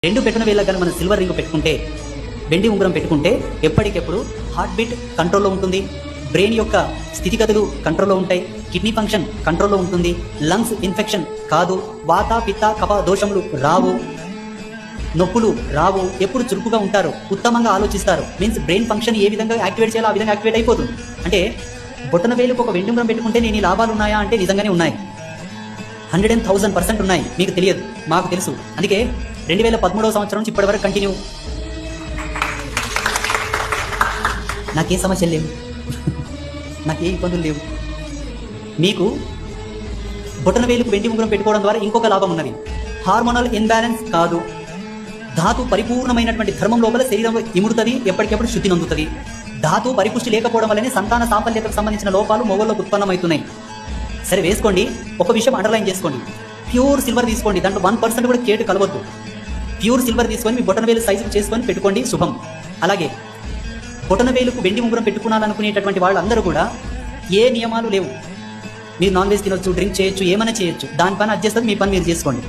రెండు పెట్టిన వేళ్ళకి కానీ మనం సిల్వర్ రింగ్ పెట్టుకుంటే, వెండి ఉంగరం పెట్టుకుంటే ఎప్పటికెప్పుడు హార్ట్ బీట్ కంట్రోల్లో ఉంటుంది, బ్రెయిన్ యొక్క స్థితిగతులు కంట్రోల్లో ఉంటాయి, కిడ్నీ ఫంక్షన్ కంట్రోల్లో ఉంటుంది, లంగ్స్ ఇన్ఫెక్షన్ కాదు, వాత పిత్త కఫ దోషములు రావు, నొప్పులు రావు, ఎప్పుడు చురుకుగా ఉంటారు, ఉత్తమంగా ఆలోచిస్తారు. మీన్స్ బ్రెయిన్ ఫంక్షన్ ఏ విధంగా యాక్టివేట్ చేయాలో ఆ విధంగా యాక్టివేట్ అయిపోతుంది. అంటే బొట్టన వేలుకు ఒక వెండి ఉంగరం పెట్టుకుంటే నేను ఈ లాభాలు ఉన్నాయా అంటే నిజంగానే ఉన్నాయి. 100,000% ఉన్నాయి. మీకు తెలియదు, మాకు తెలుసు. అందుకే 2013వ సంవత్సరం నుంచి ఇప్పటి వరకు కంటిన్యూ. నాకేం సమస్యలు లేవు, నాకే ఇబ్బందులు లేవు. మీకు బొటన వేలుకు వెండి ఉంగరం పెట్టుకోవడం ద్వారా ఇంకొక లాభం ఉన్నది. హార్మోనల్ ఇన్బ్యాలెన్స్ కాదు, ధాతు పరిపూర్ణమైనటువంటి ధర్మం లోపల శరీరంలో ఇముడుతుంది, ఎప్పటికెప్పుడు శుద్ధి నందుతుంది. ధాతు పరిపుష్టి లేకపోవడం వల్లనే సంతాన సాఫల్యతకు సంబంధించిన లోపాలు మొగోళ్ళకు ఉత్పన్నమవుతున్నాయి. సరే వేసుకోండి. ఒక విషయం అండర్లైన్ చేసుకోండి, ప్యూర్ సిల్వర్ తీసుకోండి, దాంట్లో 1% కూడా కేటు కలవద్దు. ప్యూర్ సిల్వర్ తీసుకొని మీ బొటన వేలు సైజుకు చేసుకొని పెట్టుకోండి, శుభం. అలాగే బొటన వేలుకు వెండి ఉంగరం పెట్టుకున్నాలనుకునేటటువంటి వాళ్ళందరూ కూడా ఏ నియమాలు లేవు. మీరు నాన్ వెజ్ తినొచ్చు, డ్రింక్ చేయొచ్చు, ఏమైనా చేయొచ్చు, దాని పని అడ్జస్ట్ మీ పని మీరు చేసుకోండి.